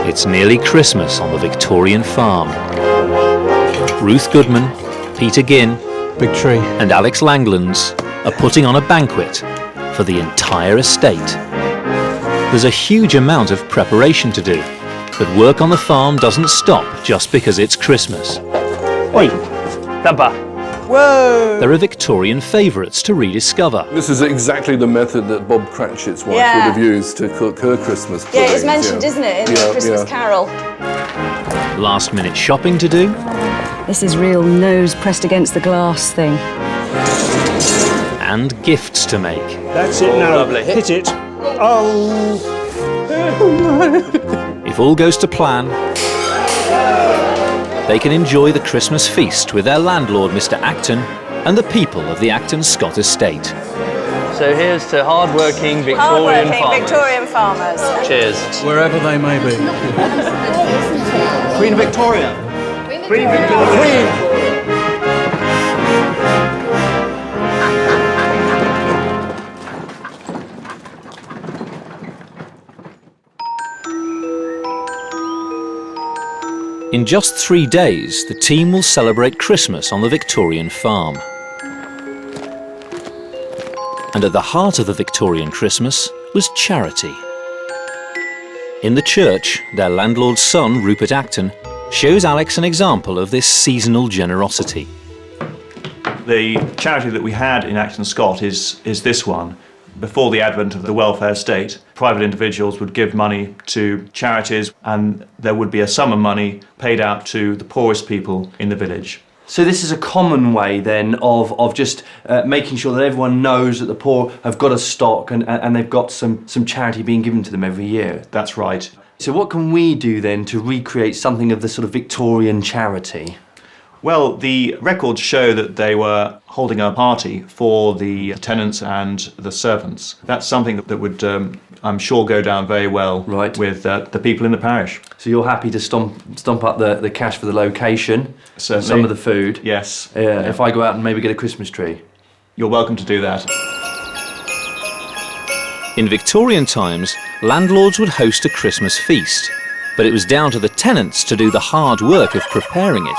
It's nearly Christmas on the Victorian farm. Ruth Goodman, Peter Ginn, Big tree. and Alex Langlands are putting on a banquet for the entire estate. There's a huge amount of preparation to do, but work on the farm doesn't stop just because it's Christmas. Oi, Clumper. Whoa! There are Victorian favourites to rediscover. This is exactly the method that Bob Cratchit's wife would have used to cook her Christmas pudding. Yeah, it's mentioned, isn't it, in the Christmas Carol? Last-minute shopping to do. This is real nose pressed against the glass thing. And gifts to make. That's it now. Lovely. Hit it. Oh. If all goes to plan, they can enjoy the Christmas feast with their landlord, Mr Acton, and the people of the Acton Scott estate. So here's to hard-working Victorian farmers. Victorian farmers. Cheers. Wherever they may be. Queen Victoria. Queen Victoria. In just 3 days, the team will celebrate Christmas on the Victorian farm. And at the heart of the Victorian Christmas was charity. In the church, their landlord's son, Rupert Acton, shows Alex an example of this seasonal generosity. The charity that we had in Acton Scott is this one. Before the advent of the welfare state, private individuals would give money to charities and there would be a sum of money paid out to the poorest people in the village. So this is a common way then of just making sure that everyone knows that the poor have got a stock and they've got some charity being given to them every year. That's right. So what can we do then to recreate something of the sort of Victorian charity? Well, the records show that they were holding a party for the tenants and the servants. That's something that would, I'm sure, go down very well with the people in the parish. So you're happy to stomp up the cash for the location, Certainly. some of the food? Yes. If I go out and maybe get a Christmas tree? You're welcome to do that. In Victorian times, landlords would host a Christmas feast, but it was down to the tenants to do the hard work of preparing it.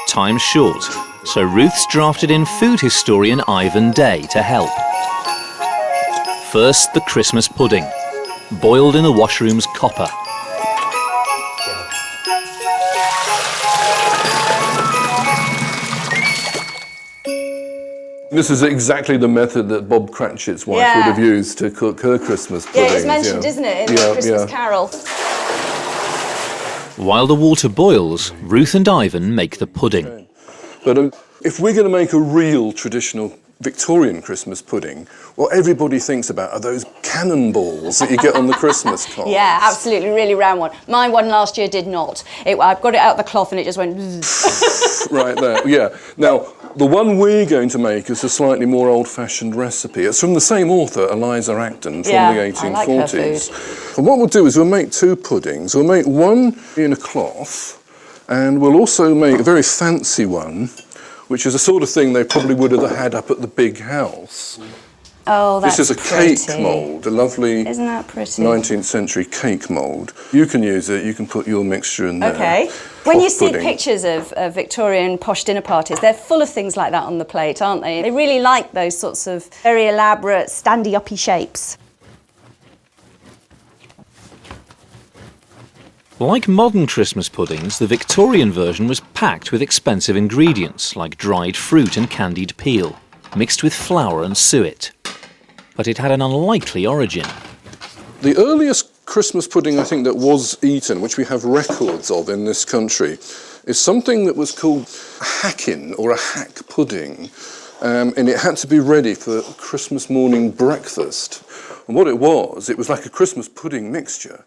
Time's short, so Ruth's drafted in food historian Ivan Day to help. First, the Christmas pudding, boiled in the washroom's copper. This is exactly the method that Bob Cratchit's wife would have used to cook her Christmas pudding. Yeah, it's mentioned, isn't it, in the Christmas Carol? While the water boils, Ruth and Ivan make the pudding. But if we're going to make a real traditional Victorian Christmas pudding, what everybody thinks about are those cannonballs that you get on the Christmas card. Yeah, absolutely, really round one. My one last year did not. I've got it out of the cloth and it just went... Right there, yeah. Now, the one we're going to make is a slightly more old-fashioned recipe. It's from the same author, Eliza Acton, from the 1840s. I like her food. And what we'll do is we'll make two puddings. We'll make one in a cloth, and we'll also make a very fancy one, which is the sort of thing they probably would have had up at the big house. Oh, that's This is a pretty. cake mould, a lovely Isn't that pretty? 19th century cake mould. You can use it, you can put your mixture in there. Okay. When you see Pudding. pictures of Victorian posh dinner parties, they're full of things like that on the plate, aren't they? They really like those sorts of very elaborate, standy-uppy shapes. Like modern Christmas puddings, the Victorian version was packed with expensive ingredients like dried fruit and candied peel, mixed with flour and suet. But it had an unlikely origin. The earliest Christmas pudding, I think, that was eaten, which we have records of in this country, is something that was called a hackin, or a hack pudding. And it had to be ready for Christmas morning breakfast. And what it was like a Christmas pudding mixture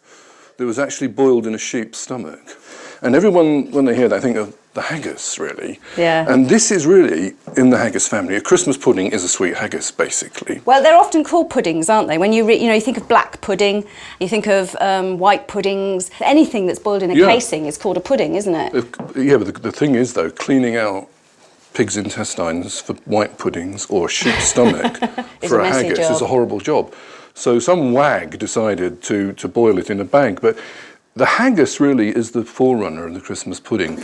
that was actually boiled in a sheep's stomach. And everyone, when they hear that, think of the haggis, really. Yeah. And this is really, in the haggis family, a Christmas pudding is a sweet haggis, basically. Well, they're often called puddings, aren't they? When you think of black pudding, you think of white puddings. Anything that's boiled in a casing is called a pudding, isn't it? Yeah, but the thing is, though, cleaning out pig's intestines for white puddings or a sheep's stomach It's for a a messy haggis job. is a horrible job. So some wag decided to boil it in a bag, but the haggis really is the forerunner of the Christmas pudding.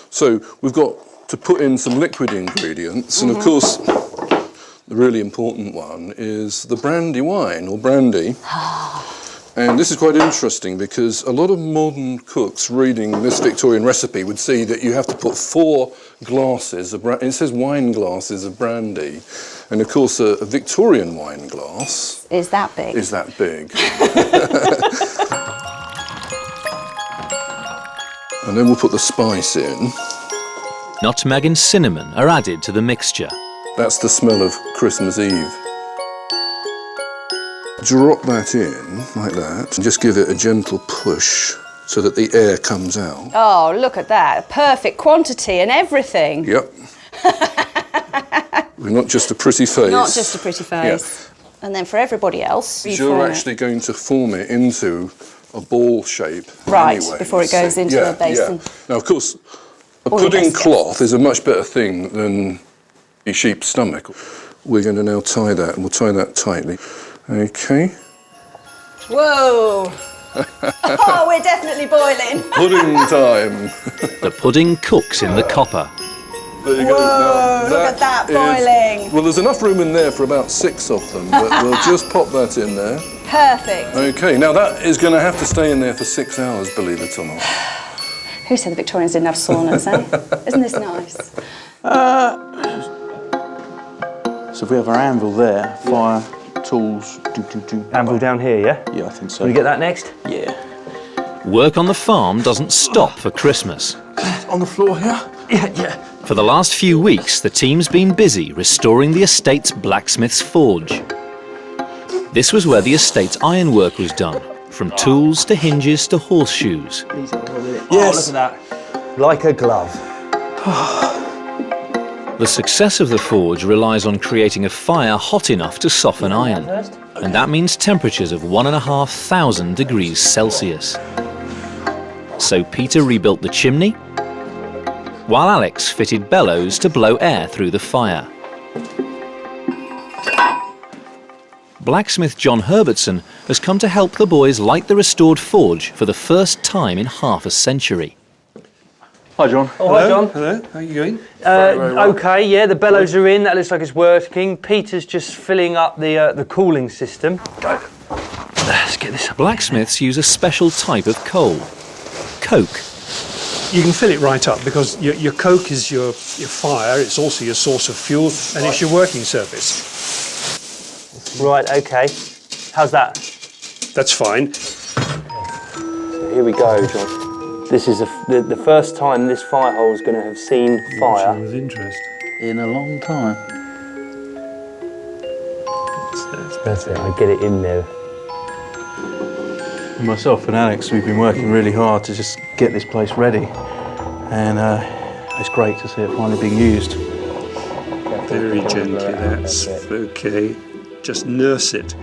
So we've got to put in some liquid ingredients, and of course the really important one is the brandy wine, or brandy. And this is quite interesting because a lot of modern cooks reading this Victorian recipe would see that you have to put 4 glasses of brandy. It says wine glasses of brandy. And of course, a Victorian wine glass Is that big? is that big. And then we'll put the spice in. Nutmeg and cinnamon are added to the mixture. That's the smell of Christmas Eve. Drop that in, like that, and just give it a gentle push so that the air comes out. Oh, look at that. Perfect quantity and everything. Yep. We're not just a pretty face. Not just a pretty face. And then for everybody else... You're actually going to form it into a ball shape Right, anyway, before it you goes see. into a basin. Yeah. Now, of course, a All your pudding best cloth is a much better thing than a sheep's stomach. We're going to now tie that, and we'll tie that tightly. Okay. Whoa! Oh, we're definitely boiling. Pudding time. The pudding cooks in the copper. There you go. Now, look at that is- boiling. Well, there's enough room in there for about 6 of them, but we'll just pop that in there. Perfect. Okay, now that is going to have to stay in there for 6 hours, believe it or not. Who said the Victorians didn't have saunas, eh? Isn't this nice? So if we have our anvil there, fire, tools, Anvil down here, yeah? Yeah, I think so. Will we get that next? Yeah. Work on the farm doesn't stop for Christmas. On the floor here? Yeah. For the last few weeks, the team's been busy restoring the estate's blacksmith's forge. This was where the estate's ironwork was done, from tools to hinges to horseshoes. Yes. Oh, look at that. Like a glove. The success of the forge relies on creating a fire hot enough to soften iron, and that means temperatures of 1,500 degrees Celsius. So Peter rebuilt the chimney, while Alex fitted bellows to blow air through the fire. Blacksmith John Herbertson has come to help the boys light the restored forge for the first time in half a century. Hi, John. Oh, hi, John. Hello. How are you going? Okay, yeah, the bellows are in. That looks like it's working. Peter's just filling up the cooling system. Let's get this up. Blacksmiths use a special type of coal, coke. You can fill it right up because your coke is your fire, it's also your source of fuel, and it's your working surface. Right, okay. How's that? That's fine. So here we go, John. This is the first time this fire hole is going to have seen fire. With interest. In a long time. That's it, I get it in there. Myself and Alex, we've been working really hard to just get this place ready. And it's great to see it finally being used. Very gently, that's okay. Just nurse it.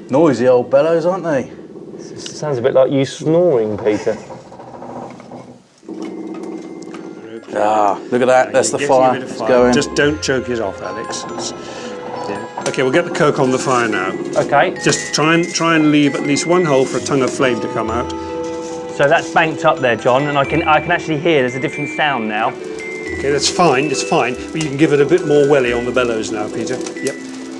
Noisy old bellows, aren't they? It sounds a bit like you snoring, Peter. Ah, look at that. That's the Getting a fire. bit of It's fire. going. Just don't choke it off, Alex. Yeah. Okay, we'll get the coke on the fire now. Okay, Just try and leave at least one hole for a tongue of flame to come out. so that's banked up there, John, and I can actually hear there's a different sound now. Okay, that's fine, it's fine. But you can give it a bit more welly on the bellows now, Peter. Yep.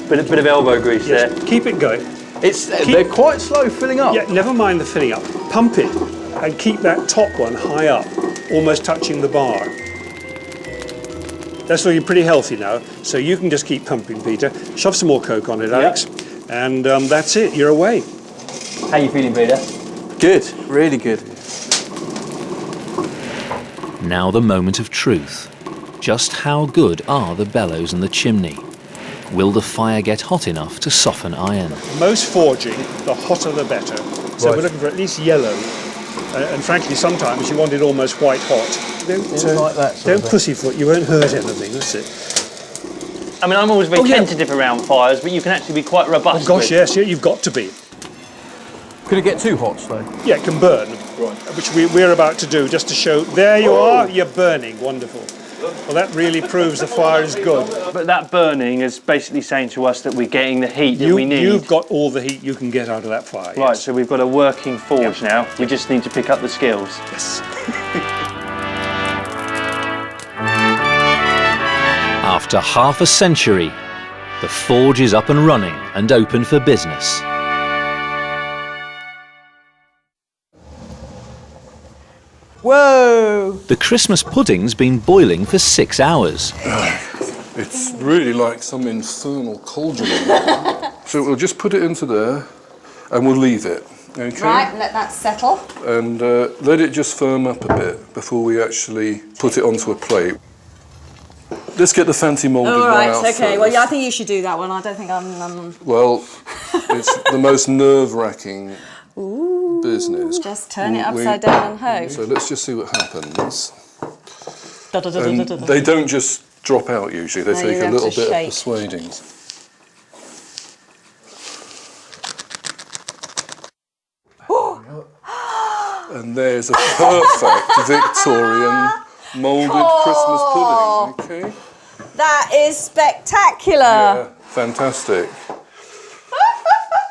Bit of elbow grease Yes. there. Keep it going. They're quite slow filling up. Yeah, never mind the filling up. Pump it and keep that top one high up, almost touching the bar. That's looking pretty healthy now, so you can just keep pumping, Peter. Shove some more coke on it, Alex. And that's it, you're away. How you feeling, Peter? Good. Really good. Now the moment of truth. Just how good are the bellows and the chimney? Will the fire get hot enough to soften iron? Most forging, the hotter the better. So we're looking for at least yellow. And frankly, sometimes you want it almost white hot. Don't like that sort don't of thing. pussyfoot, you won't hurt anything, that's it. I mean, I'm always very Oh, yeah. tentative around fires, but you can actually be quite robust. Oh gosh, with. yes, you've got to be. Could it get too hot, though? Yeah, it can burn. which we're about to do, just to show. There you are, you're burning. Wonderful. Well, that really proves the fire is good. But that burning is basically saying to us that we're getting the heat that we need. You've got all the heat you can get out of that fire. Right, so we've got a working forge now. We just need to pick up the skills. Yes. After half a century, the forge is up and running and open for business. Whoa! The Christmas pudding's been boiling for 6 hours. It's really like some infernal cauldron. In there. So we'll just put it into there and we'll leave it. Okay? Right, let that settle. And let it just firm up a bit before we actually put it onto a plate. Let's get the fancy moulded one out okay. first. Well, yeah, I think you should do that one. I don't think I'm... Well, it's the most nerve-wracking business. Just turn it upside down and hope. So let's just see what happens. And they don't just drop out usually, they take a little bit of persuading. And there's a perfect Victorian moulded Christmas pudding, okay? That is spectacular. Yeah, fantastic.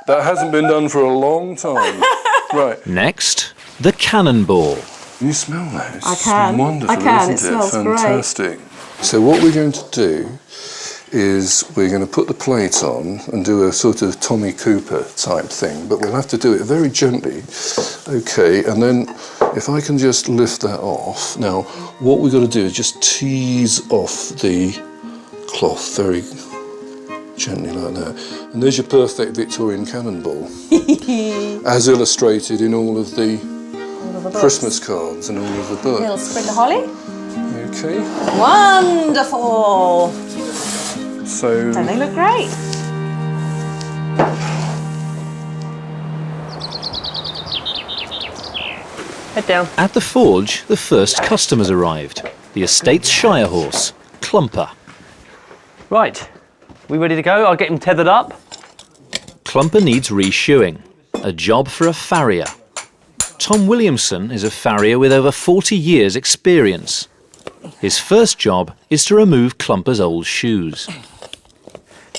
That hasn't been done for a long time. Right. Next, the cannonball. Can you smell that? It's I can. Wonderful, I can. isn't It smells fantastic. So what we're going to do is we're going to put the plate on and do a sort of Tommy Cooper type thing, but we'll have to do it very gently. Okay, and then if I can just lift that off. Now, what we've got to do is just tease off the cloth very gently like that. And there's your perfect Victorian cannonball, as illustrated in all of the Christmas cards and all of the books. Little sprig of holly. Okay. Wonderful. So. Don't they look great? Head down. At the forge, the first customers arrived. The estate's shire horse, Clumper. Right, we ready to go? I'll get him tethered up. Clumper needs reshoeing, a job for a farrier. Tom Williamson is a farrier with over 40 years' experience. His first job is to remove Clumper's old shoes.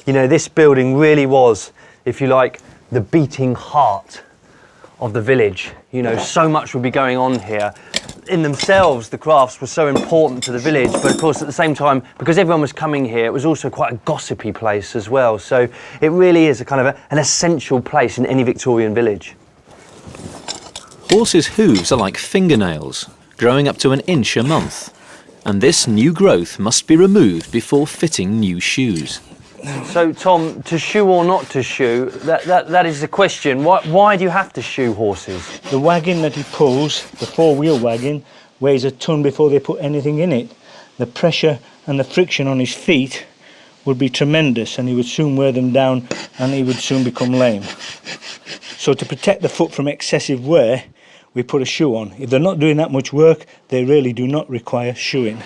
You know, this building really was, if you like, the beating heart of the village. You know, so much would be going on here. In themselves, the crafts were so important to the village, but of course at the same time, because everyone was coming here, it was also quite a gossipy place as well. So it really is a kind of an essential place in any Victorian village. Horses' hooves are like fingernails, growing up to 1 inch a month. And this new growth must be removed before fitting new shoes. So, Tom, to shoe or not to shoe, that is the question. Why do you have to shoe horses? The wagon that he pulls, the four-wheel wagon, weighs a ton before they put anything in it. The pressure and the friction on his feet would be tremendous, and he would soon wear them down and he would soon become lame. So to protect the foot from excessive wear, we put a shoe on. If they're not doing that much work, they really do not require shoeing.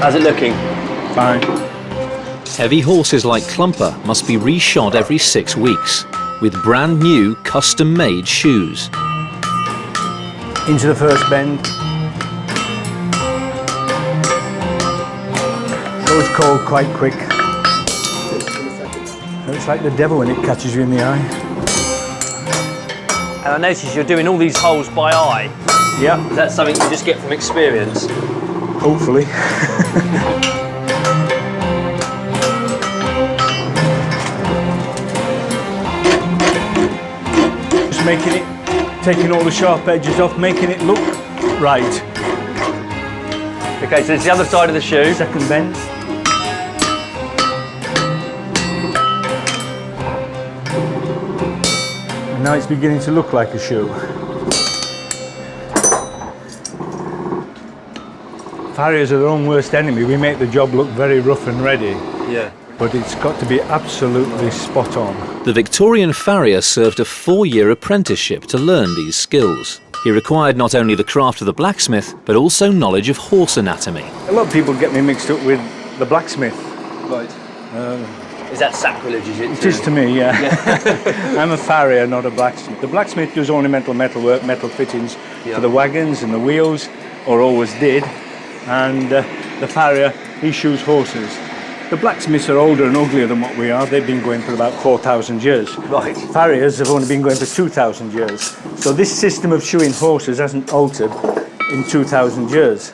How's it looking? Fine. Heavy horses like Clumper must be reshod every 6 weeks, with brand new custom-made shoes. Into the first bend. Goes cold quite quick. It's like the devil when it catches you in the eye. And I notice you're doing all these holes by eye. Yeah. Is that something you just get from experience? Hopefully. Just making it, taking all the sharp edges off, making it look right. Okay, so it's the other side of the shoe. Second bend. And now it's beginning to look like a shoe. Farriers are their own worst enemy. We make the job look very rough and ready. Yeah. But it's got to be absolutely spot on. The Victorian farrier served a 4-year apprenticeship to learn these skills. He required not only the craft of the blacksmith, but also knowledge of horse anatomy. A lot of people get me mixed up with the blacksmith. Right. Is that sacrilege, is it? It is to me, yeah. I'm a farrier, not a blacksmith. The blacksmith does ornamental metalwork, metal fittings for the wagons and the wheels, or always did. And the farrier, he shoes horses. The blacksmiths are older and uglier than what we are. They've been going for about 4,000 years. Right. Farriers have only been going for 2,000 years. So this system of shoeing horses hasn't altered in 2,000 years.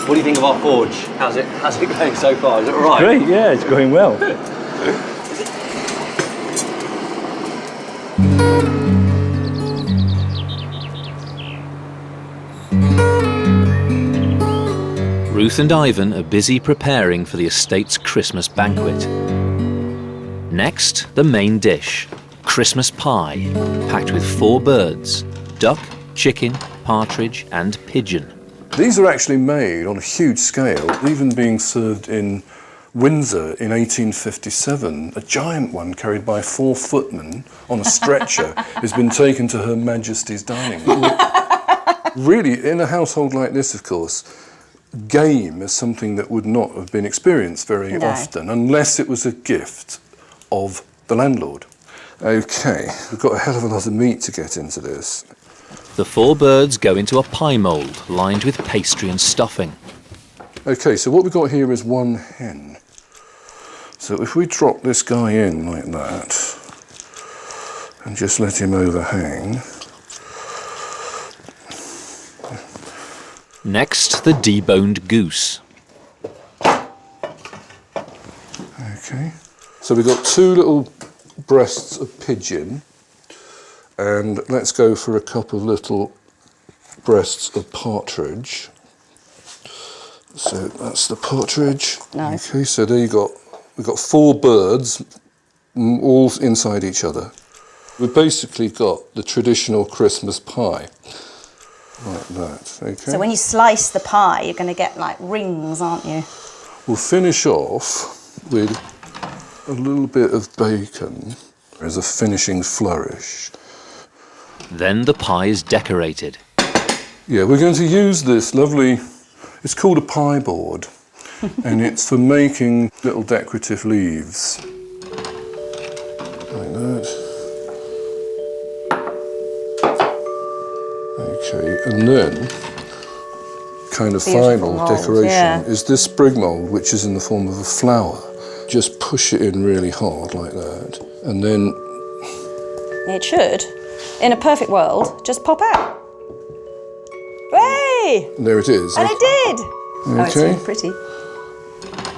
What do you think of our forge? How's it going so far? Is it all right? Great, yeah, it's going well. Ruth and Ivan are busy preparing for the estate's Christmas banquet. Next, the main dish, Christmas pie, packed with 4 birds, duck, chicken, partridge and pigeon. These are actually made on a huge scale, even being served in Windsor in 1857. A giant one carried by 4 footmen on a stretcher has been taken to Her Majesty's dining room. Really, in a household like this, of course, game is something that would not have been experienced very often, unless it was a gift of the landlord. OK, we've got a hell of a lot of meat to get into this. The 4 birds go into a pie mould lined with pastry and stuffing. OK, so what we've got here is 1 hen. So if we drop this guy in like that, and just let him overhang. Next, the deboned goose. OK, so we've got 2 little breasts of pigeon. And let's go for a couple of little breasts of partridge. So that's the partridge. Nice. Okay, so there we've got 4 birds, all inside each other. We've basically got the traditional Christmas pie, like that. Okay. So when you slice the pie, you're going to get like rings, aren't you? We'll finish off with a little bit of bacon as a finishing flourish. Then the pie is decorated. Yeah, we're going to use this lovely, it's called a pie board, and it's for making little decorative leaves. Like that. Okay, and then, kind of final mould, decoration is this sprig mould, which is in the form of a flower. Just push it in really hard like that, and then... It should, in a perfect world, just pop out. Hey! There it is. And it did! Okay. Oh, it's really pretty.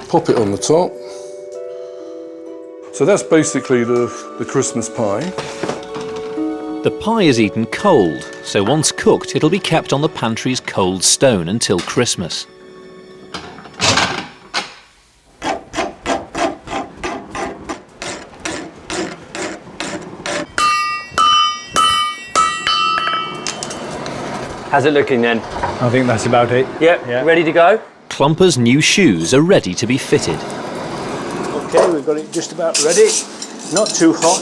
Pop it on the top. So that's basically the Christmas pie. The pie is eaten cold, so once cooked it'll be kept on the pantry's cold stone until Christmas. How's it looking then? I think that's about it. Yep, Yeah. ready to go? Clumper's new shoes are ready to be fitted. Okay, we've got it just about ready. Not too hot.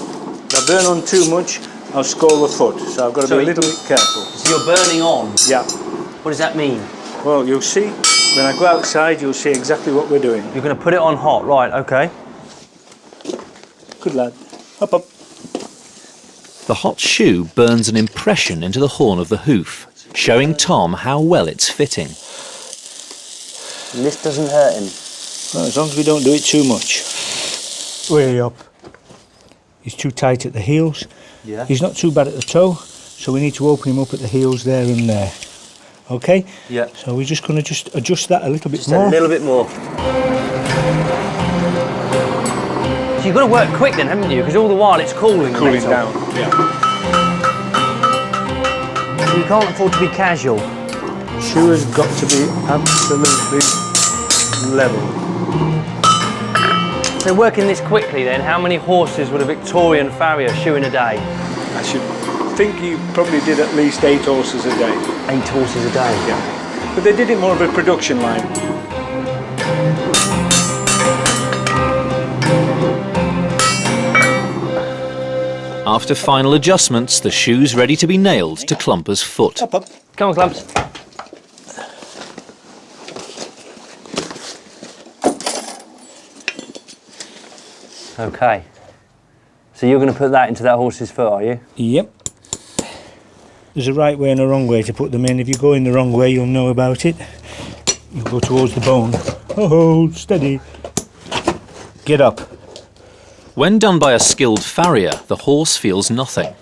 If I burn on too much, I'll scald the foot. So I've got to be a little bit careful. So you're burning on? Yeah. What does that mean? Well, you'll see, when I go outside, you'll see exactly what we're doing. You're going to put it on hot, right, okay. Good lad. Up, up. The hot shoe burns an impression into the horn of the hoof, showing Tom how well it's fitting. And this doesn't hurt him? Well, as long as we don't do it too much. Way up. He's too tight at the heels. Yeah. He's not too bad at the toe, so we need to open him up at the heels there and there. Okay? Yeah. So we're just going to adjust that a little bit Just more. a little bit more. So you've got to work quick then, haven't you? Because all the while it's cooling. Cooling down. Yeah. So you can't afford to be casual. Shoe has got to be absolutely level. So working this quickly then, how many horses would a Victorian farrier shoe in a day? I should think he probably did at least 8 horses a day. 8 horses a day? Yeah. But they did it more of a production line. After final adjustments, the shoe's ready to be nailed to Clumper's foot. Up, up. Come on, Clumps. Okay. So you're going to put that into that horse's foot, are you? Yep. There's a right way and a wrong way to put them in. If you go in the wrong way, you'll know about it. You'll go towards the bone. Oh, steady. Get up. When done by a skilled farrier, the horse feels nothing.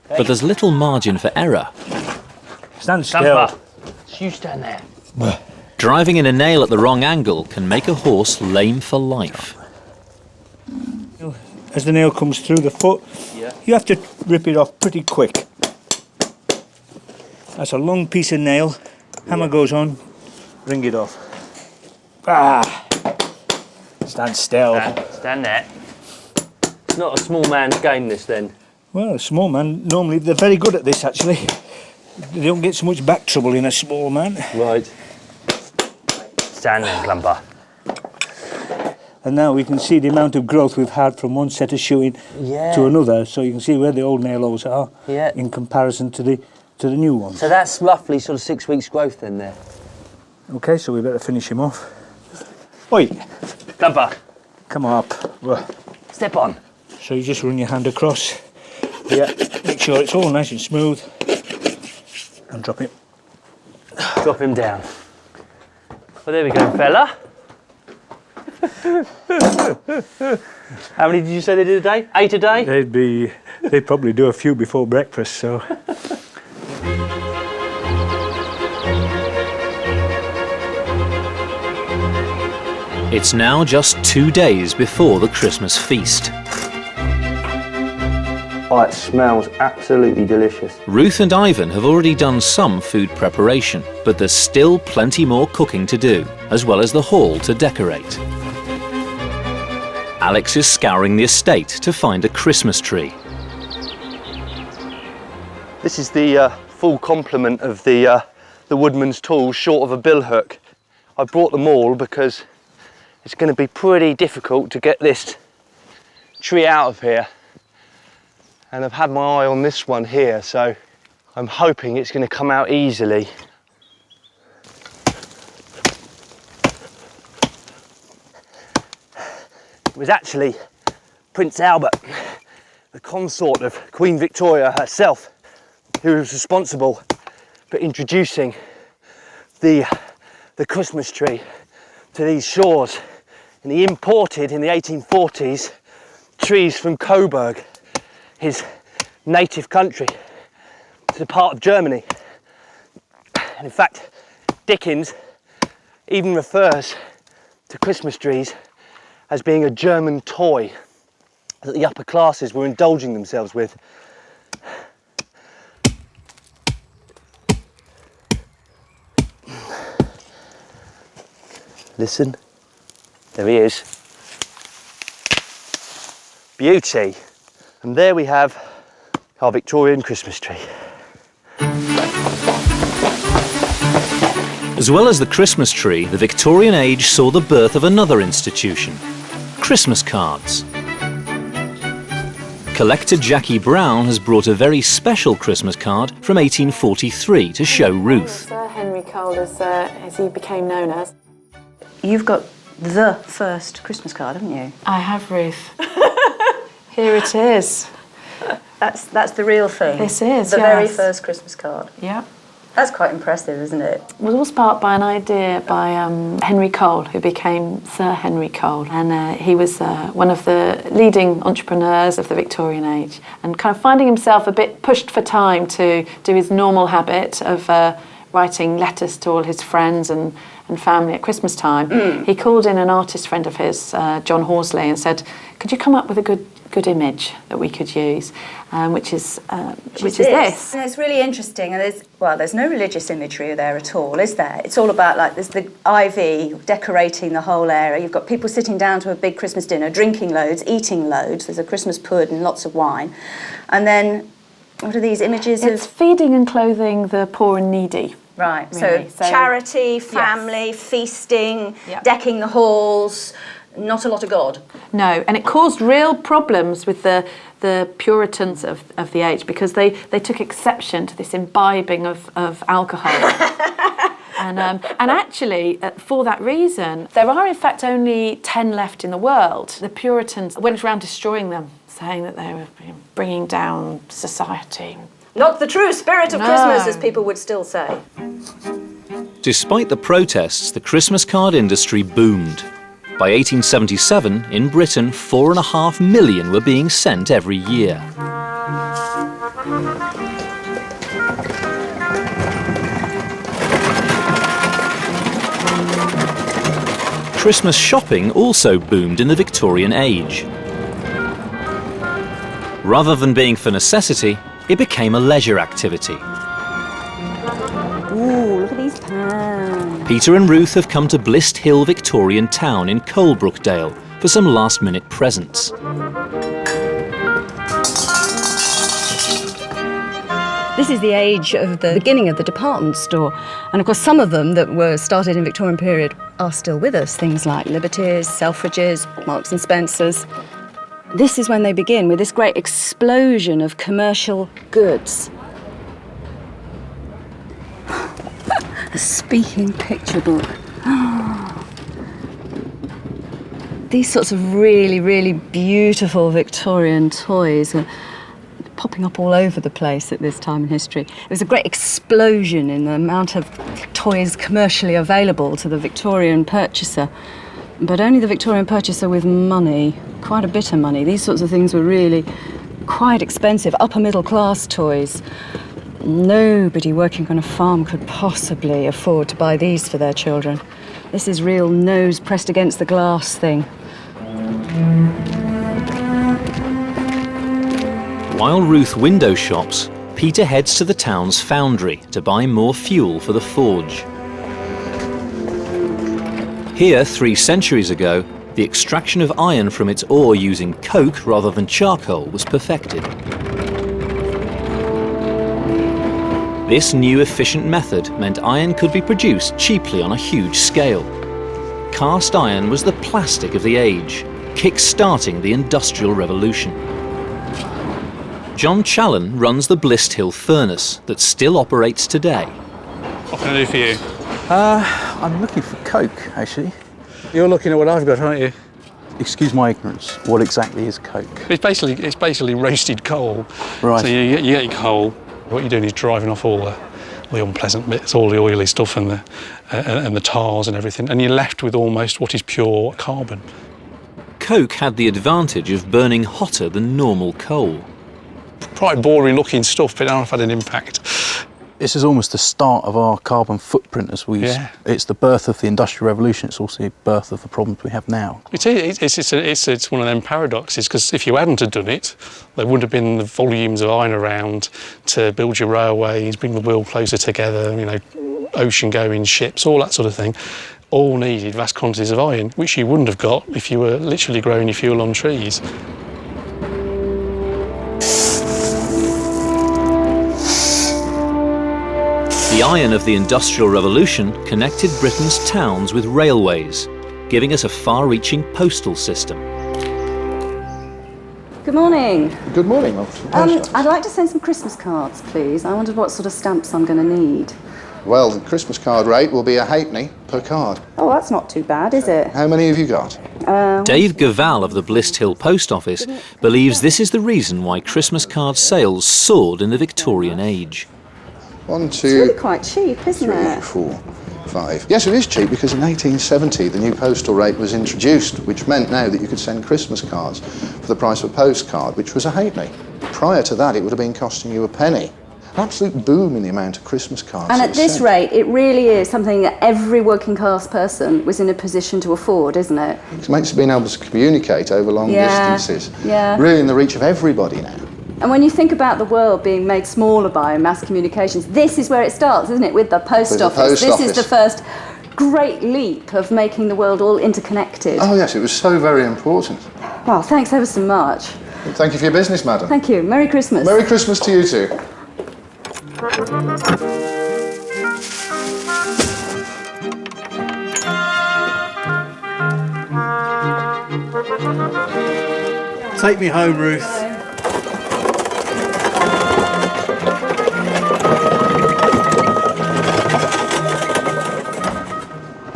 But there's little margin for error. Stand still. Clumper. You stand there. Driving in a nail at the wrong angle can make a horse lame for life. As the nail comes through the foot, you have to rip it off pretty quick. That's a long piece of nail. Hammer goes on, wring it off. Ah! Stand still. Stand there. It's not a small man's game, this, then. Well, a small man, normally they're very good at this, actually. They don't get so much back trouble in a small man. Right. Stand there, Clumper. And now we can see the amount of growth we've had from one set of shoeing to another, so you can see where the old nail holes are in comparison to the new ones. So that's roughly sort of 6 weeks growth then there. Okay, so we better finish him off. Oi! Clumper. Come up. Step on. So you just run your hand across. Yeah. Make sure it's all nice and smooth. And drop it. Drop him down. Well, there we go, fella. How many did you say they did a day? 8 a day? They'd probably do a few before breakfast, so. It's now just 2 days before the Christmas feast. Oh, it smells absolutely delicious. Ruth and Ivan have already done some food preparation, but there's still plenty more cooking to do, as well as the hall to decorate. Alex is scouring the estate to find a Christmas tree. This is the full complement of the woodman's tools, short of a billhook. I brought them all because it's going to be pretty difficult to get this tree out of here. And I've had my eye on this one here, so I'm hoping it's going to come out easily. It was actually Prince Albert, the consort of Queen Victoria herself, who was responsible for introducing the Christmas tree to these shores. And he imported in the 1840s trees from Coburg, his native country, to the part of Germany. And in fact, Dickens even refers to Christmas trees as being a German toy that the upper classes were indulging themselves with. Listen, there he is. Beauty. And there we have our Victorian Christmas tree. As well as the Christmas tree, the Victorian age saw the birth of another institution, Christmas cards. Collector Jackie Brown has brought a very special Christmas card from 1843 to show Ruth. Sir Henry Cole, as he became known as. You've got the first Christmas card, haven't you? I have, Ruth. Here it is. That's the real thing. This is, the very yes. first Christmas card. Yeah. That's quite impressive, isn't it? It was all sparked by an idea by Henry Cole, who became Sir Henry Cole. And he was one of the leading entrepreneurs of the Victorian age, and kind of finding himself a bit pushed for time to do his normal habit of writing letters to all his friends and family at Christmas time. He called in an artist friend of his, John Horsley, and said, could you come up with a good image that we could use, which is this. And it's really interesting, and there's no religious imagery there at all, is there? It's all about, like, there's the ivy decorating the whole area. You've got people sitting down to a big Christmas dinner, drinking loads, eating loads. There's a Christmas pud and lots of wine. And then, what are these images It's feeding and clothing the poor and needy. Right, really. so charity, family, feasting, decking the halls, not a lot of God. No, and it caused real problems with the Puritans of the age, because they took exception to this imbibing of alcohol. And actually, for that reason, there are in fact only 10 left in the world. The Puritans went around destroying them, saying that they were bringing down society. Not the true spirit of Christmas, as people would still say. Despite the protests, the Christmas card industry boomed. By 1877, in Britain, 4.5 million were being sent every year. Christmas shopping also boomed in the Victorian age. Rather than being for necessity, it became a leisure activity. Ooh, look at these pans. Peter and Ruth have come to Blists Hill Victorian town in Colebrookdale for some last-minute presents. This is the age of the beginning of the department store. And of course, some of them that were started in Victorian period are still with us. Things like Liberty's, Selfridges, Marks and Spencer's. This is when they begin with this great explosion of commercial goods. A speaking picture book. These sorts of really, really beautiful Victorian toys are popping up all over the place at this time in history. There was a great explosion in the amount of toys commercially available to the Victorian purchaser, but only the Victorian purchaser with money, quite a bit of money. These sorts of things were really quite expensive, upper middle class toys. Nobody working on a farm could possibly afford to buy these for their children. This is real nose pressed against the glass thing. While Ruth window shops, Peter heads to the town's foundry to buy more fuel for the forge. Here, 3 centuries ago, the extraction of iron from its ore using coke rather than charcoal was perfected. This new efficient method meant iron could be produced cheaply on a huge scale. Cast iron was the plastic of the age, kick-starting the Industrial Revolution. John Challen runs the Blists Hill furnace that still operates today. What can I do for you? I'm looking for coke, actually. You're looking at what I've got, aren't you? Excuse my ignorance, what exactly is coke? It's basically roasted coal. Right. So you get your coal. What you're doing is driving off all the unpleasant bits, all the oily stuff and the tars and everything, and you're left with almost what is pure carbon. Coke had the advantage of burning hotter than normal coal. Quite boring looking stuff, but now I've had an impact. This is almost the start of our carbon footprint as we... Yeah. It's the birth of the Industrial Revolution, it's also the birth of the problems we have now. It's one of them paradoxes, because if you hadn't have done it, there wouldn't have been the volumes of iron around to build your railways, bring the world closer together, you know, ocean-going ships, all that sort of thing. All needed vast quantities of iron, which you wouldn't have got if you were literally growing your fuel on trees. The iron of the Industrial Revolution connected Britain's towns with railways, giving us a far-reaching postal system. Good morning. Good morning, Mum. I'd like to send some Christmas cards, please. I wondered what sort of stamps I'm going to need. Well, the Christmas card rate will be a halfpenny per card. Oh, that's not too bad, is it? How many have you got? Dave Gaval of the Blists Hill Post Office believes this is the reason why Christmas card sales soared in the Victorian age. 1, 2, It's really quite cheap, isn't 3, it? 4, 5. Yes, it is cheap because in 1870 the new postal rate was introduced, which meant now that you could send Christmas cards for the price of a postcard, which was a halfpenny. Prior to that, it would have been costing you a penny. An absolute boom in the amount of Christmas cards. And that at this sent. rate, it really is something that every working class person was in a position to afford, isn't it? It makes being able to communicate over long distances really in the reach of everybody now. And when you think about the world being made smaller by mass communications, this is where it starts, isn't it? With the post office. This is the first great leap of making the world all interconnected. Oh yes, it was so very important. Well, thanks ever so much. Thank you for your business, madam. Thank you. Merry Christmas. Merry Christmas to you too. Take me home, Ruth.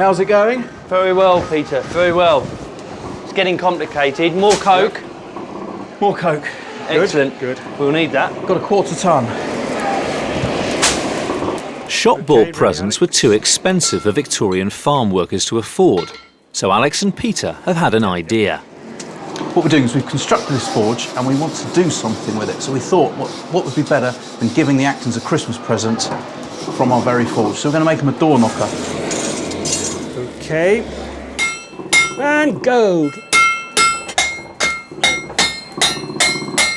How's it going? Very well, Peter, very well. It's getting complicated. More Coke. More Coke. Excellent. Good. We'll need that. Got a 1/4 ton. Shop-bought presents were too expensive for Victorian farm workers to afford, so Alex and Peter have had an idea. What we're doing is we've constructed this forge and we want to do something with it. So we thought, what would be better than giving the Actons a Christmas present from our very forge? So we're going to make them a door knocker. Okay. And go.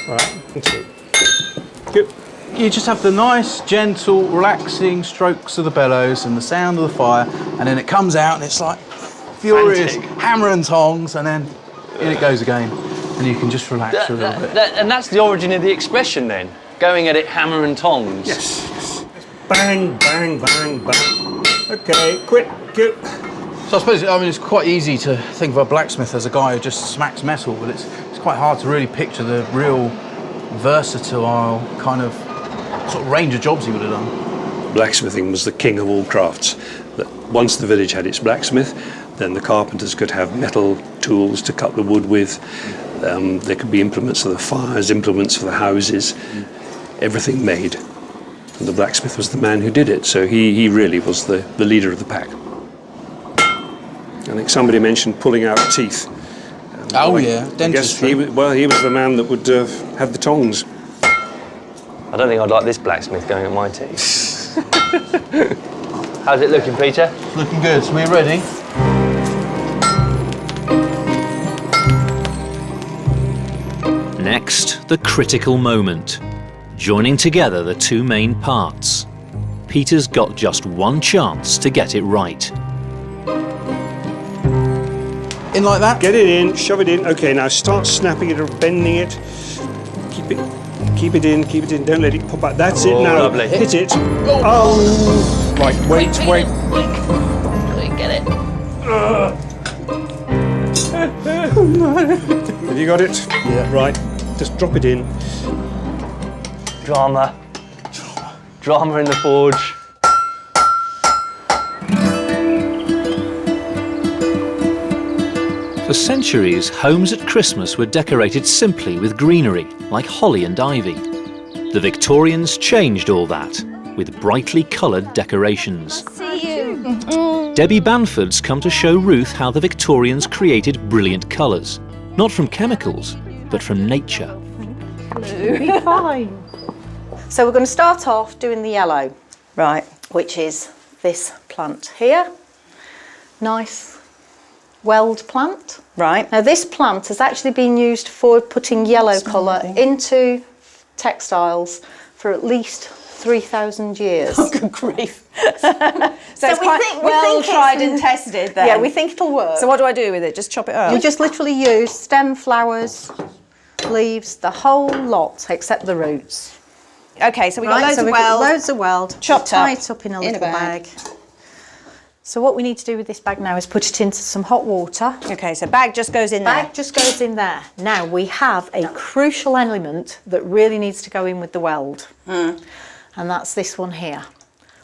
All right, that's it. Good. You just have the nice, gentle, relaxing strokes of the bellows and the sound of the fire, and then it comes out and it's like furious hammer and tongs, and then in it goes again. And you can just relax for a little bit. And that's the origin of the expression then? Going at it hammer and tongs? Yes. Bang, bang, bang, bang. Okay, quick, go. So I suppose, it's quite easy to think of a blacksmith as a guy who just smacks metal, but it's quite hard to really picture the real versatile kind of sort of range of jobs he would have done. Blacksmithing was the king of all crafts. That once the village had its blacksmith, then the carpenters could have metal tools to cut the wood with. There could be implements for the fires, implements for the houses, everything made. And the blacksmith was the man who did it, so he really was the leader of the pack. I think somebody mentioned pulling out teeth. Dentistry. I guess he was the man that would have the tongs. I don't think I'd like this blacksmith going at my teeth. How's it looking, Peter? Looking good. So we're ready. Next, the critical moment. Joining together the two main parts. Peter's got just one chance to get it right. In like that? Get it in, shove it in. Okay, now start snapping it or bending it. Keep it in, don't let it pop out. That's it now. Lovely. Hit it. Oh! Right, wait. Get it. Have you got it? Yeah. Right, just drop it in. Drama in the forge. For centuries, homes at Christmas were decorated simply with greenery, like holly and ivy. The Victorians changed all that with brightly coloured decorations. See you. Debbie Bamford's come to show Ruth how the Victorians created brilliant colours, not from chemicals, but from nature. Be fine. So we're going to start off doing the yellow, right, which is this plant here. Nice weld plant. Right. Now this plant has actually been used for putting yellow colour into textiles for at least 3,000 years. Oh, good grief. so it's quite well tried and tested then. Yeah, we think it'll work. So what do I do with it? Just chop it up? You just literally use stem, flowers, leaves, the whole lot except the roots. Okay, so we've got loads of weld. Loads of weld. Chopped tie up it up in a little bag. bag. So what we need to do with this bag now is put it into some hot water. Okay, so bag just goes in there. Bag just goes in there. Now we have a crucial element that really needs to go in with the weld. And that's this one here.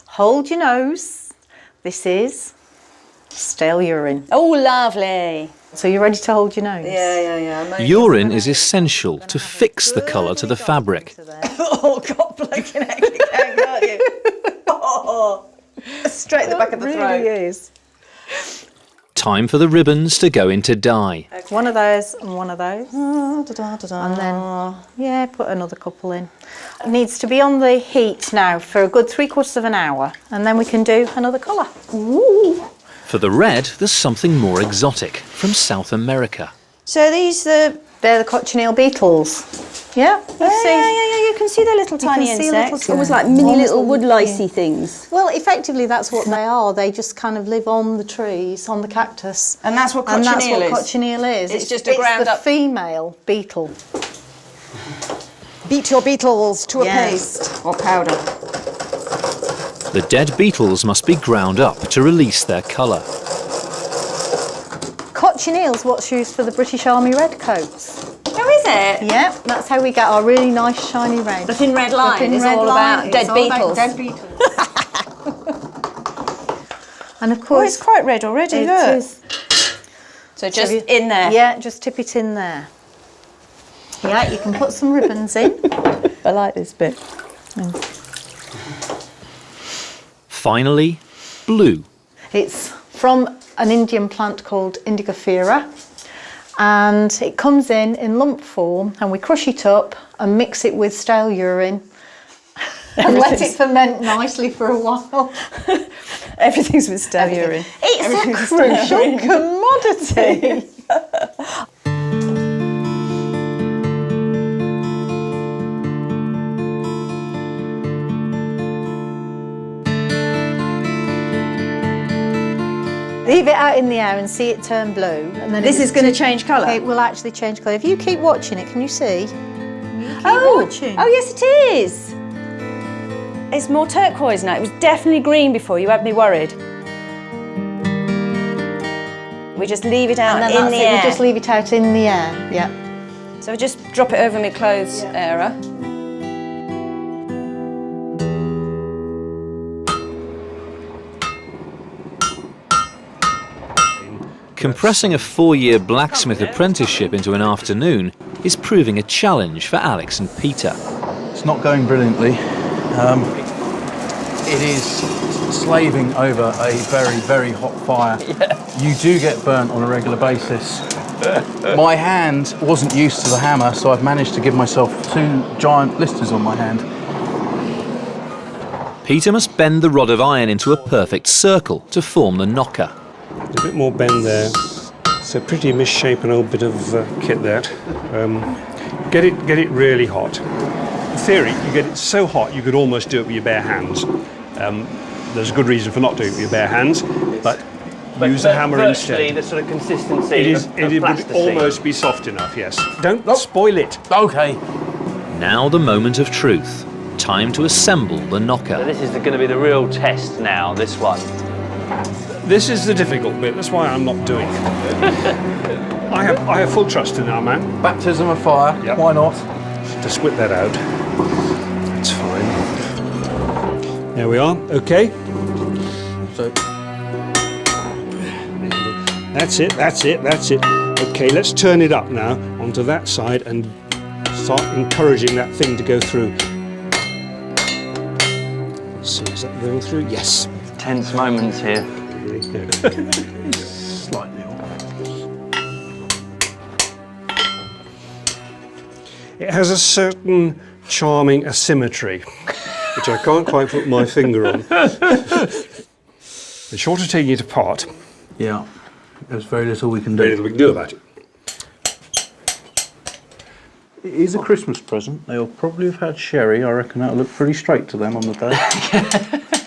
Hold your nose. This is stale urine. Oh, lovely. So you're ready to hold your nose? Yeah. Urine is essential to fix the colour to the fabric. Oh, God, blinking heck, you can, can't you? Oh, straight at the back of the throat. It really is. Time for the ribbons to go into dye. One of those and one of those. And then, yeah, put another couple in. It needs to be on the heat now for a good 3/4 of an hour, and then we can do another colour. Ooh. For the red, there's something more exotic from South America. So they're the cochineal beetles. Yeah, You can see the little tiny insects. Almost like mini little wood licey things. Well, effectively, that's what they are. They just kind of live on the trees, on the cactus. And that's what cochineal is. It's just a ground up female beetle. Beat your beetles to a paste or powder. The dead beetles must be ground up to release their colour. Cochineal's what's used for the British Army redcoats. Oh, is it? Yeah, that's how we get our really nice shiny red. The thin red line is all about dead beetles. Dead beetles. And of course... it's quite red already, it look. is. So just in there? Yeah, just tip it in there. Yeah, you can put some ribbons in. I like this bit. Finally, blue. It's from an Indian plant called Indigofera, and it comes in lump form, and we crush it up and mix it with stale urine and let it ferment nicely for a while. Everything's with stale urine. It's a crucial commodity. Leave it out in the air and see it turn blue. And then This is going to change colour? It will actually change colour. If you keep watching it, can you see? Watching. Oh yes it is. It's more turquoise now. It was definitely green before. You had me worried. We just leave it out And then in that's the it. air. We just leave it out in the air. Yeah. So I just drop it over my clothes area. Compressing a 4-year blacksmith apprenticeship into an afternoon is proving a challenge for Alex and Peter. It's not going brilliantly. It is slaving over a very, very hot fire. You do get burnt on a regular basis. My hand wasn't used to the hammer, so I've managed to give myself 2 giant blisters on my hand. Peter must bend the rod of iron into a perfect circle to form the knocker. There's a bit more bend there. It's a pretty misshapen old bit of kit that. Get it really hot. In theory, you get it so hot you could almost do it with your bare hands. There's a good reason for not doing it with your bare hands, but use a hammer instead. The sort of consistency It would almost be soft enough, yes. Don't spoil it. Okay. Now the moment of truth. Time to assemble the knocker. So this is going to be the real test now, this one. This is the difficult bit, that's why I'm not doing it. I have full trust in our man. Baptism of fire, Yep. why not? Just whip that out. That's fine. There we are, okay. So, That's it. Okay, let's turn it up now onto that side and start encouraging that thing to go through. So is that going through? Yes. Tense moments here. slightly off. It has a certain charming asymmetry, which I can't quite put my finger on. And short of taking it apart, Yeah, there's very little we can do. very little we can do about it. It is a Christmas present. They'll probably have had sherry. I reckon that'll look pretty straight to them on the day.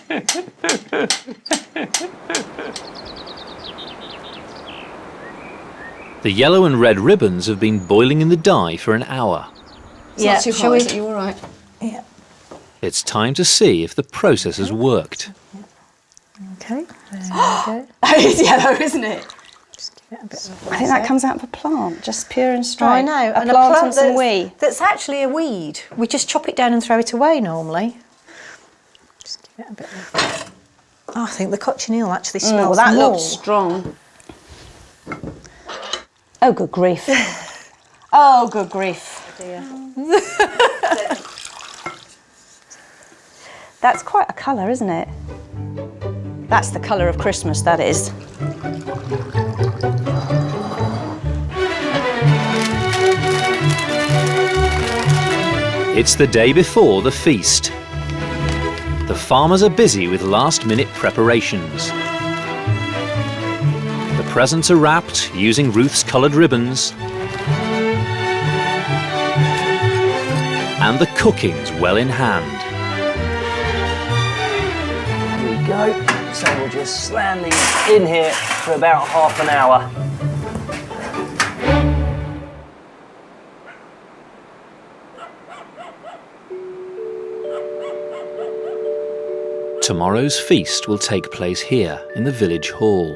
The yellow and red ribbons have been boiling in the dye for an hour. Yeah, Too shall hot, we? is it? You all right? Yeah. It's time to see if the process has worked. Okay. There we go. It's yellow, isn't it? Just give it a bit of I think that comes out of a plant, just pure and straight. I know. A plant and some that's, wee. that's actually a weed. We just chop it down and throw it away normally. Just give it a bit of... Oh, I think the cochineal actually smells Well, that more. looks strong. Oh, good grief. Oh, good grief. Dear. That's quite a colour, isn't it? That's the colour of Christmas, that is. It's the day before the feast. The farmers are busy with last-minute preparations. The presents are wrapped using Ruth's coloured ribbons. And the cooking's well in hand. Here we go. So we'll just slam these in here for about half an hour. Tomorrow's feast will take place here in the village hall.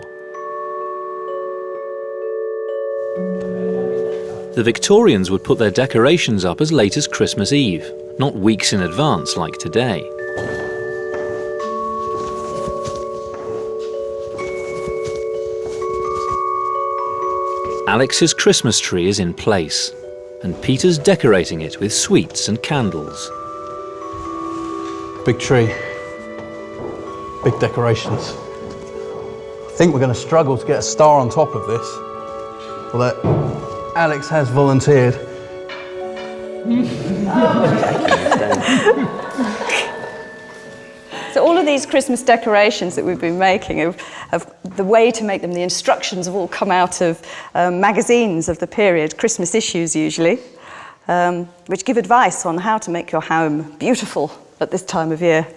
The Victorians would put their decorations up as late as Christmas Eve, not weeks in advance like today. Alex's Christmas tree is in place, and Peter's decorating it with sweets and candles. Big tree, big decorations. I think we're going to struggle to get a star on top of this, although Alex has volunteered. So all of these Christmas decorations that we've been making, of the way to make them, the instructions have all come out of magazines of the period, Christmas issues usually, which give advice on how to make your home beautiful at this time of year.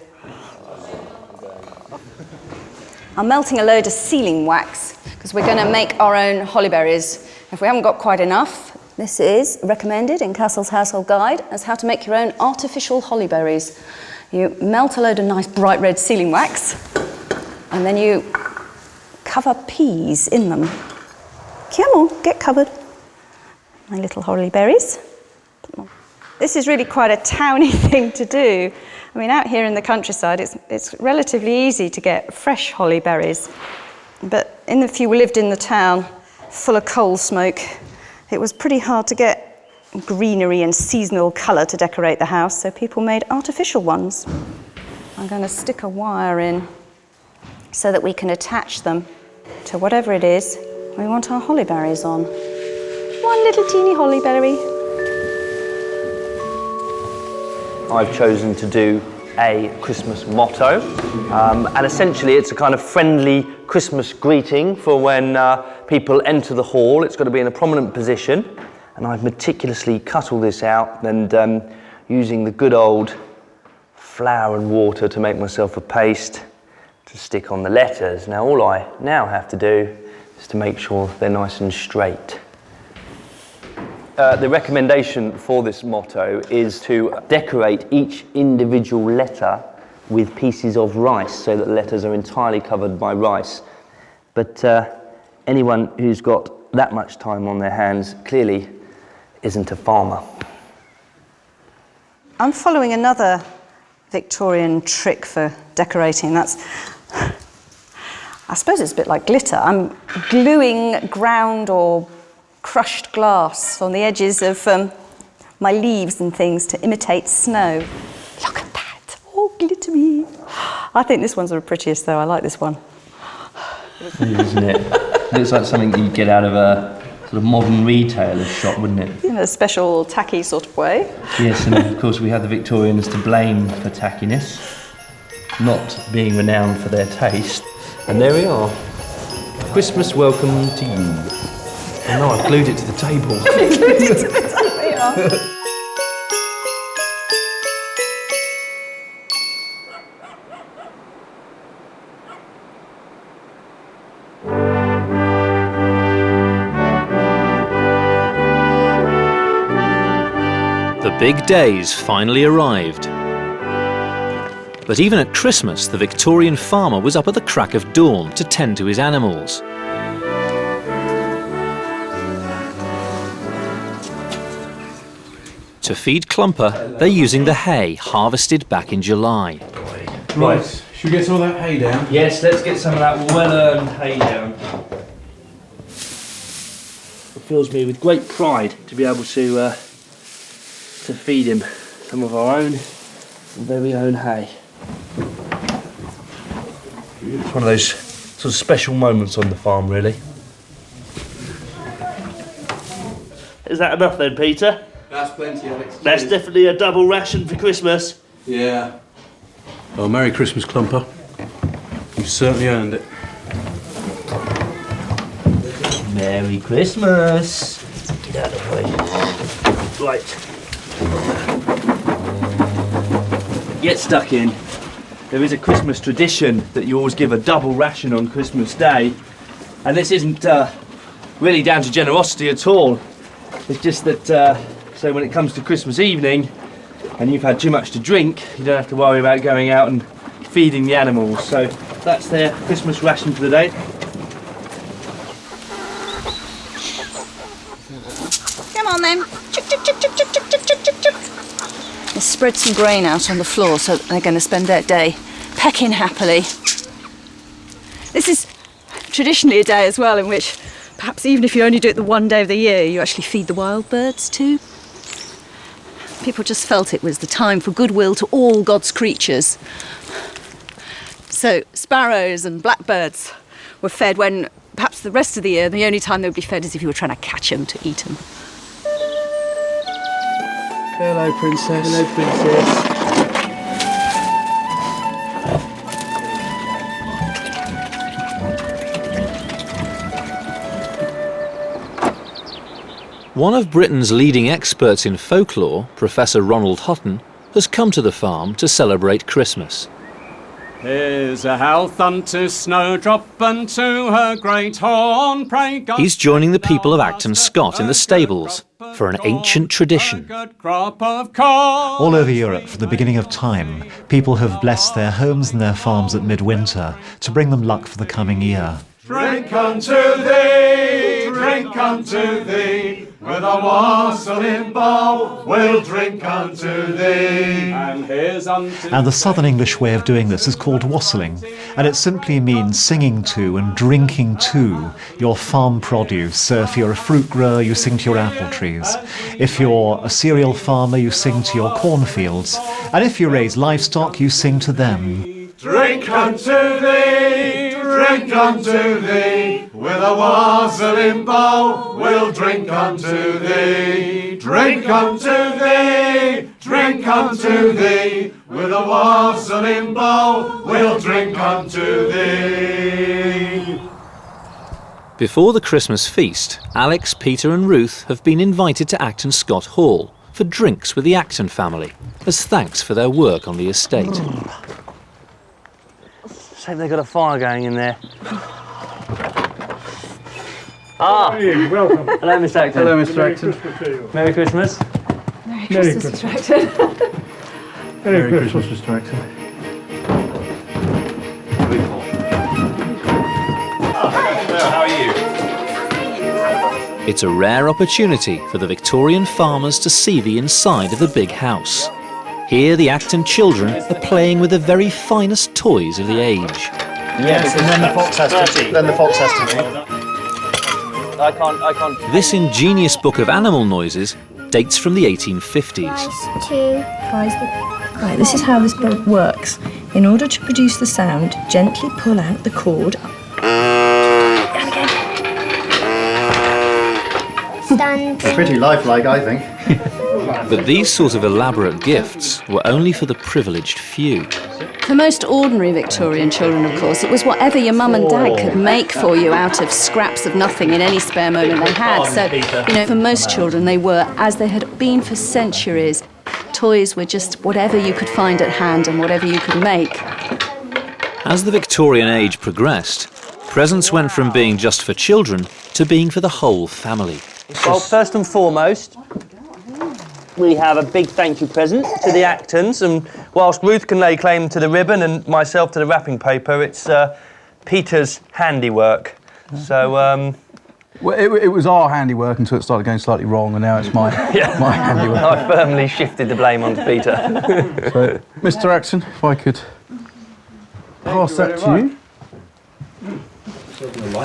I'm melting a load of sealing wax because we're going to make our own holly berries. If we haven't got quite enough, this is recommended in Castle's Household Guide as how to make your own artificial holly berries. You melt a load of nice bright red sealing wax and then you cover peas in them. Come on, get covered. My little holly berries. This is really quite a towny thing to do. I mean, out here in the countryside, it's relatively easy to get fresh holly berries. But if you lived in the town full of coal smoke, it was pretty hard to get greenery and seasonal colour to decorate the house, so people made artificial ones. I'm going to stick a wire in so that we can attach them to whatever it is we want our holly berries on. One little teeny holly berry. I've chosen to do a Christmas motto, and essentially it's a kind of friendly Christmas greeting for when people enter the hall. It's got to be in a prominent position, and I've meticulously cut all this out and using the good old flour and water to make myself a paste to stick on the letters. Now all I now have to do is to make sure they're nice and straight. The recommendation for this motto is to decorate each individual letter with pieces of rice so that the letters are entirely covered by rice. But anyone who's got that much time on their hands clearly isn't a farmer. I'm following another Victorian trick for decorating. That's, I suppose it's a bit like glitter. I'm gluing ground or crushed glass on the edges of my leaves and things to imitate snow. Look at that, all glittery. I think this one's the prettiest though, I like this one. Isn't it? Looks like something that you'd get out of a sort of modern retailer's shop, wouldn't it? In a special tacky sort of way. Yes, and of course we have the Victorians to blame for tackiness, not being renowned for their taste. And there we are. Christmas welcome to you. Oh no, I've glued it to the table. Glued it to the table. The big days finally arrived. But even at Christmas, the Victorian farmer was up at the crack of dawn to tend to his animals. To feed Clumper, they're using the hay harvested back in July. Right, should we get all that hay down? Yes, let's get some of that well-earned hay down. It fills me with great pride to be able to feed him some of our own very own hay. It's one of those sort of special moments on the farm, really. Is that enough then, Peter? That's plenty, Alex. That's definitely a double ration for Christmas. Yeah. Well, Merry Christmas, Clumper. You certainly earned it. Merry Christmas. Get out of the way. Right. Get stuck in. There is a Christmas tradition that you always give a double ration on Christmas Day. And this isn't really down to generosity at all. It's just that so when it comes to Christmas evening and you've had too much to drink, you don't have to worry about going out and feeding the animals. So that's their Christmas ration for the day. Come on then. Chip, chip, chip, chip, chip, chip, chip, chip, chip, chip. Let's spread some grain out on the floor so that they're going to spend their day pecking happily. This is traditionally a day as well in which perhaps even if you only do it the one day of the year, you actually feed the wild birds too. People just felt it was the time for goodwill to all God's creatures. So sparrows and blackbirds were fed when perhaps the rest of the year, the only time they would be fed is if you were trying to catch them to eat them. Hello, Princess. Hello, Princess. One of Britain's leading experts in folklore, Professor Ronald Hutton, has come to the farm to celebrate Christmas. Here's a health unto Snowdrop and to her great horn, pray God. He's joining the people of Acton Scott in the stables for an ancient tradition. All over Europe, from the beginning of time, people have blessed their homes and their farms at midwinter to bring them luck for the coming year. Drink unto thee, with a wassailing bowl, we'll drink unto thee. And here's unto And the southern English way of doing this is called wassailing, and it simply means singing to and drinking to your farm produce. So if you're a fruit grower, you sing to your apple trees. If you're a cereal farmer, you sing to your cornfields. And if you raise livestock, you sing to them. Drink unto thee, with a wassailing bowl, we'll drink unto thee. Drink unto thee, with a wassailing bowl, we'll drink unto thee. Before the Christmas feast, Alex, Peter and Ruth have been invited to Acton Scott Hall for drinks with the Acton family, as thanks for their work on the estate. Shame they've got a fire going in there. Ah! Welcome. Hello, Mr Acton. Hello, Mr Acton. Merry Christmas. Merry Christmas, Mr Acton. Merry Christmas, Mr Acton. How are you? It's a rare opportunity for the Victorian farmers to see the inside of the big house. Here the Acton children are playing with the very finest toys of the age. Yes, and then the fox has to I can't. This ingenious book of animal noises dates from the 1850s. Right, this is how this boat works. In order to produce the sound, gently pull out the cord. They're pretty lifelike, I think. But these sort of elaborate gifts were only for the privileged few. For most ordinary Victorian children, of course, it was whatever your mum and dad could make for you out of scraps of nothing in any spare moment they had. So, for most children, they were, as they had been for centuries, toys were just whatever you could find at hand and whatever you could make. As the Victorian age progressed, presents went from being just for children to being for the whole family. Well, first and foremost, we have a big thank you present to the Actons, and whilst Ruth can lay claim to the ribbon and myself to the wrapping paper, it's Peter's handiwork. So, Well, it was our handiwork until it started going slightly wrong, and now it's my handiwork. I firmly shifted the blame onto Peter. So, Mr Acton, if I could pass that to you.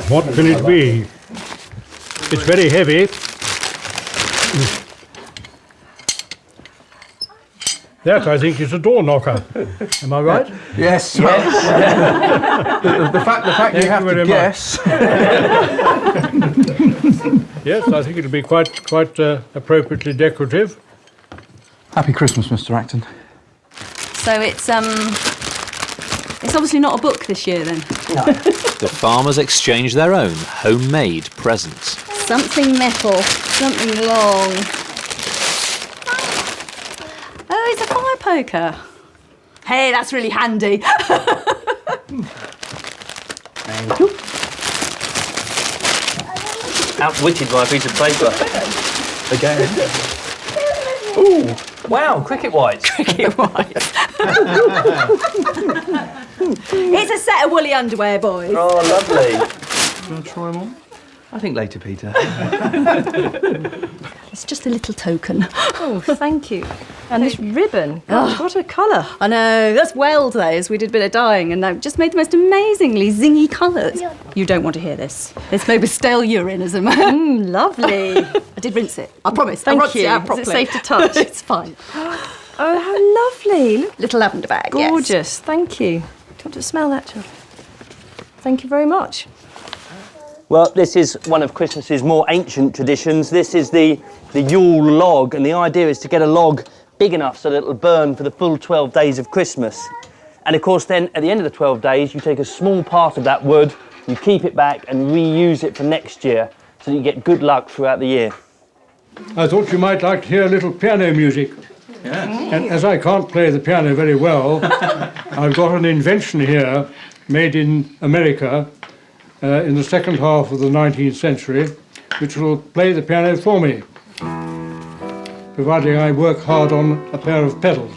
What can it be? It's very heavy. That, I think, is a door knocker. Am I right? Yes. the fact you have to guess. Yes, I think it'll be quite appropriately decorative. Happy Christmas, Mr Acton. So it's obviously not a book this year, then. No. The farmers exchanged their own homemade presents. Something metal, something long. Oh, it's a fire poker. Hey, that's really handy. Thank you. Outwitted by a piece of paper. Again. Ooh, wow, cricket whites. Cricket whites. It's a set of woolly underwear, boys. Oh, lovely. Do you want to try them on? I think later, Peter. It's just a little token. Oh, thank you. And this ribbon, gosh, what a colour. I know, that's weld those. We did a bit of dyeing and that just made the most amazingly zingy colours. You don't want to hear this. It's made with stale urine as a man. Lovely. I did rinse it, I promise. Thank I rinsed you. it out Is it properly. safe to touch? It's fine. Oh, how lovely. Look, Little lavender bag, yes. gorgeous. Thank you. Do you want to smell that, John? Thank you very much. Well, this is one of Christmas's more ancient traditions. This is the Yule log, and the idea is to get a log big enough so that it'll burn for the full 12 days of Christmas. And of course then, at the end of the 12 days, you take a small part of that wood, you keep it back and reuse it for next year, so that you get good luck throughout the year. I thought you might like to hear a little piano music. Yes. And as I can't play the piano very well, I've got an invention here made in America in the second half of the 19th century, which will play the piano for me, providing I work hard on a pair of pedals.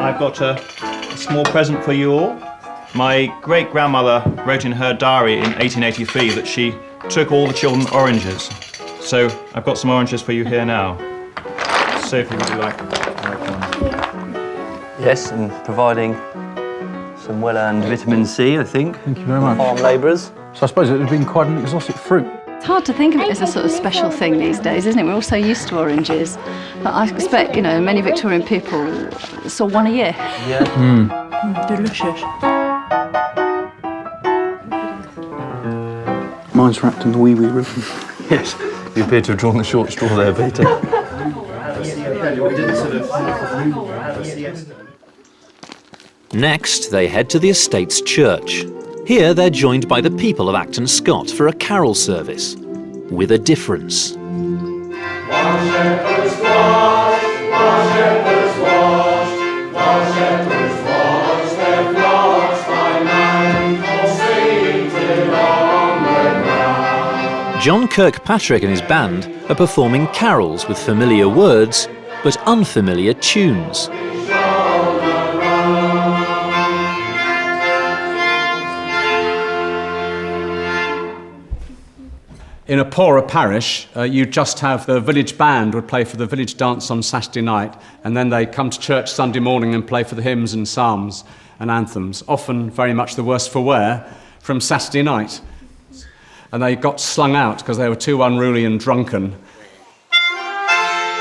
I've got a small present for you all. My great-grandmother wrote in her diary in 1883 that she took all the children oranges. So I've got some oranges for you here now. Sophie, would you like one? Yes, and providing some well-earned vitamin C, I think. Thank you very much. Farm labourers. So I suppose it would have been quite an exotic fruit. It's hard to think of it as a sort of special thing these days, isn't it? We're all so used to oranges. But I expect, you know, many Victorian people saw one a year. Yeah. Delicious. Mine's wrapped in the wee ribbon. Yes, you appear to have drawn the short straw there, Peter. Next, they head to the estate's church. Here, they're joined by the people of Acton Scott for a carol service, with a difference. One shepherd's washed, one shepherd's washed, one shepherd's washed, their flocks by night, all seated on the ground. John Kirkpatrick and his band are performing carols with familiar words, but unfamiliar tunes. In a poorer parish, you'd just have the village band would play for the village dance on Saturday night, and then they'd come to church Sunday morning and play for the hymns and psalms and anthems, often very much the worse for wear, from Saturday night. And they got slung out because they were too unruly and drunken.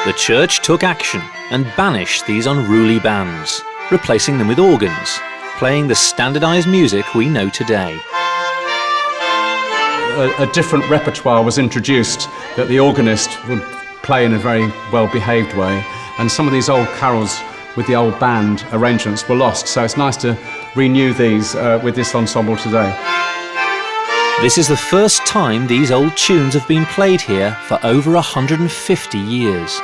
The church took action and banished these unruly bands, replacing them with organs, playing the standardised music we know today. A different repertoire was introduced that the organist would play in a very well-behaved way, and some of these old carols with the old band arrangements were lost, so it's nice to renew these with this ensemble today. This is the first time these old tunes have been played here for over 150 years.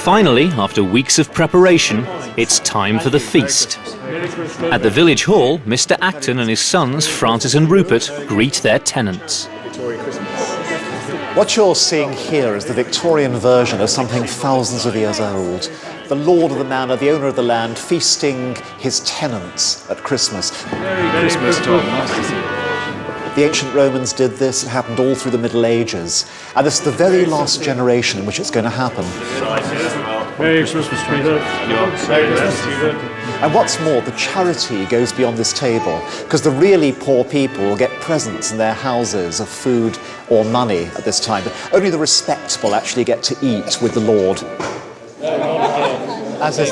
Finally, after weeks of preparation, it's time for the feast. At the village hall, Mr Acton and his sons, Francis and Rupert, greet their tenants. What you're seeing here is the Victorian version of something thousands of years old. The lord of the manor, the owner of the land, feasting his tenants at Christmas. Merry Christmas, Tom. Nice to see you. The ancient Romans did this. It happened all through the Middle Ages. And this is the very last generation in which it's going to happen. Merry Christmas, Peter. And what's more, the charity goes beyond this table, because the really poor people will get presents in their houses of food or money at this time. But only the respectable actually get to eat with the Lord. As is...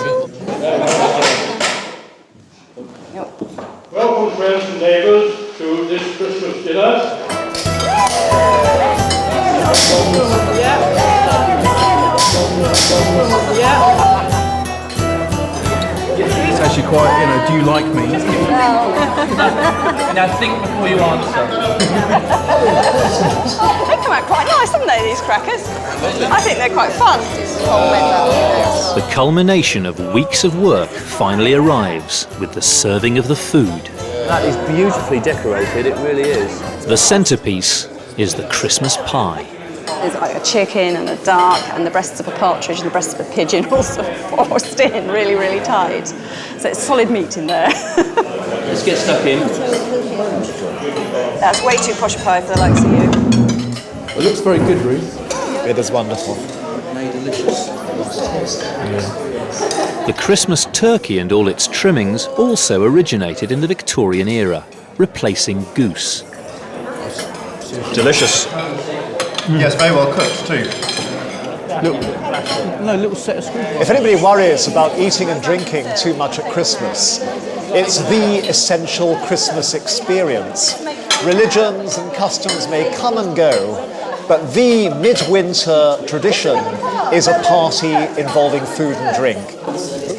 Welcome, friends and neighbours, to this Christmas dinner. It's actually quite, do you like me? Now think before you answer. They come out quite nice, haven't they, these crackers? I think they're quite fun. The culmination of weeks of work finally arrives with the serving of the food. That is beautifully decorated, it really is. The centrepiece is the Christmas pie. There's like a chicken and a duck and the breasts of a partridge and the breasts of a pigeon all sort of forced in really, really tight. So it's solid meat in there. Let's get stuck in. That's way too posh pie for the likes of you. It looks very good, Ruth. It is wonderful. Made delicious. The Christmas turkey and all its trimmings also originated in the Victorian era, replacing goose. Delicious. Yes, very well cooked too. Little set of screwdrivers. If anybody worries about eating and drinking too much at Christmas, it's the essential Christmas experience. Religions and customs may come and go, but the midwinter tradition is a party involving food and drink.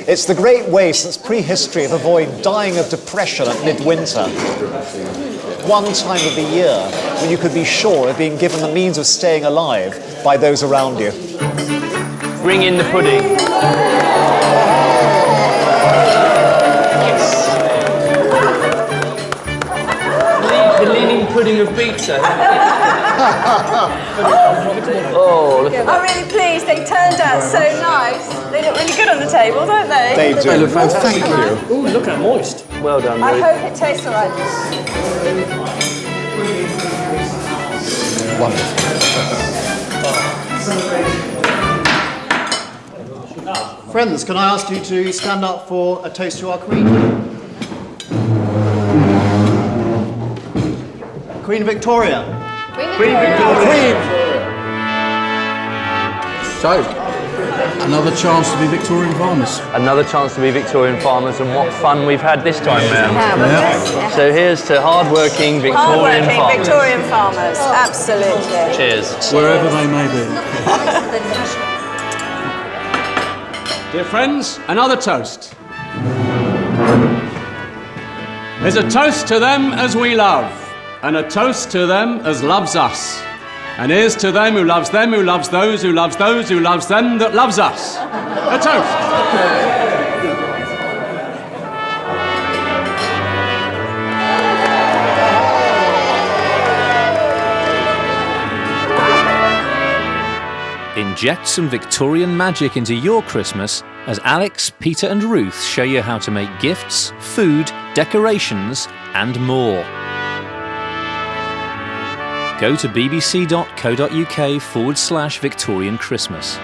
It's the great way since prehistory of avoiding dying of depression at midwinter. One time of the year when you could be sure of being given the means of staying alive by those around you. Bring in the pudding. The leaning pudding of pizza. Oh, look at that. I'm really pleased. They turned out so nice. They look really good on the table, don't they? They do. They look fantastic. Thank you. Ooh, look at that moist. Well done, I Ruth. hope it tastes all right. Wonderful. Friends, can I ask you to stand up for a toast to our Queen? Queen Victoria. Queen Victoria. So, another chance to be Victorian farmers. Another chance to be Victorian farmers, and what fun we've had this time round. Yeah. So here's to hard-working Victorian Hard-working farmers. Victorian farmers, absolutely. Cheers. Wherever they may be. Dear friends, another toast. There's a toast to them as we love, and a toast to them as loves us. And here's to them who loves them, who loves those, who loves those, who loves them that loves us. A toast. Inject some Victorian magic into your Christmas as Alex, Peter and Ruth show you how to make gifts, food, decorations and more. Go to bbc.co.uk/Victorian Christmas.